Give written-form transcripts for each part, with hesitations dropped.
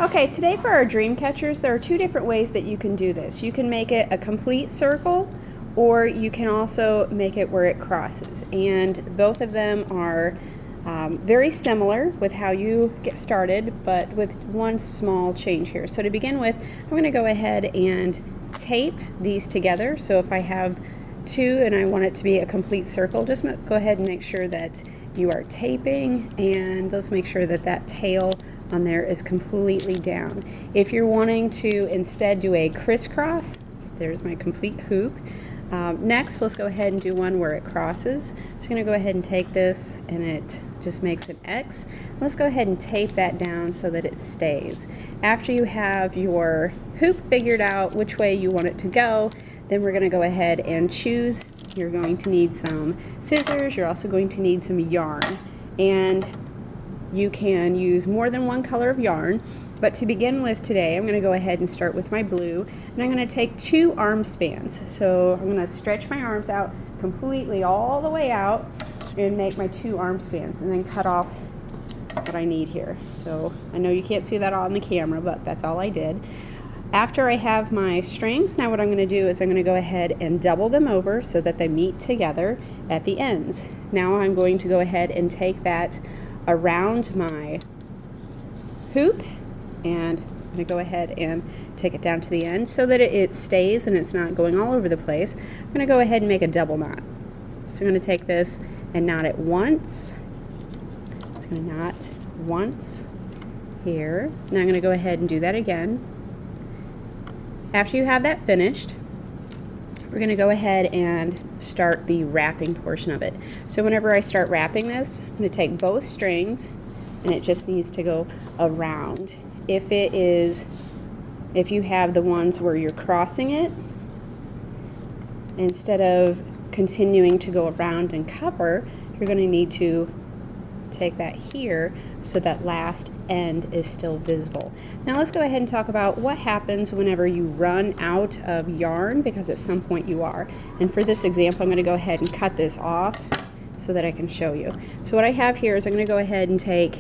Okay, today for our dream catchers, there are two different ways that you can do this. You can make it a complete circle, or you can also make it where it crosses. And both of them are very similar with how you get started, but with one small change here. So to begin with, I'm going to go ahead and tape these together. So if I have two and I want it to be a complete circle, just go ahead and make sure that you are taping, and let's make sure that that tail on there is completely down. If you're wanting to instead do a crisscross, there's my complete hoop. Next, let's go ahead and do one where it crosses. So I'm going to go ahead and take this, and it just makes an X. Let's go ahead and tape that down so that it stays. After you have your hoop figured out which way you want it to go, then we're going to go ahead and choose. You're going to need some scissors. You're also going to need some yarn. And you can use more than one color of yarn, but to begin with today, I'm going to go ahead and start with my blue, and I'm going to take 2 arm spans. So I'm going to stretch my arms out completely all the way out and make my 2 arm spans, and then cut off what I need here. So I know you can't see that on the camera, but that's all I did. After I have my strings, now what I'm going to do is I'm going to go ahead and double them over so that they meet together at the ends. Now I'm going to go ahead and take that around my hoop, and I'm going to go ahead and take it down to the end so that it stays and it's not going all over the place. I'm going to go ahead and make a double knot. So I'm going to take this and knot it once. So I'm going to knot once here. Now I'm going to go ahead and do that again. After you have that finished, we're going to go ahead and start the wrapping portion of it. So whenever I start wrapping this, I'm going to take both strings, and it just needs to go around. If you have the ones where you're crossing it, instead of continuing to go around and cover, you're going to need to take that here so that last end is still visible. Now let's go ahead and talk about what happens whenever you run out of yarn, because at some point you are. And for this example, I'm going to go ahead and cut this off so that I can show you. So what I have here is I'm going to go ahead and take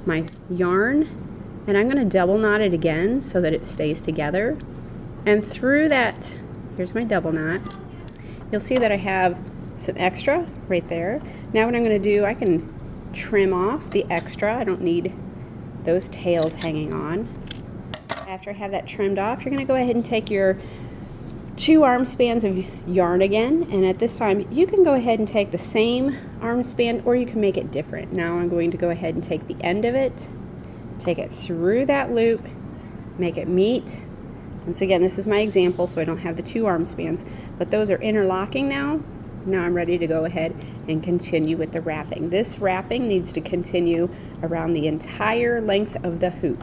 my yarn, and I'm going to double knot it again so that it stays together. And through that, here's my double knot, you'll see that I have some extra right there. Now what I'm going to do, I can trim off the extra. I don't need those tails hanging on. After I have that trimmed off, you're going to go ahead and take your 2 arm spans of yarn again, and at this time you can go ahead and take the same arm span, or you can make it different. Now I'm going to go ahead and take the end of it, take it through that loop, make it meet. Once again, this is my example, so I don't have the 2 arm spans, but those are interlocking now. Now I'm ready to go ahead and continue with the wrapping. This wrapping needs to continue around the entire length of the hoop.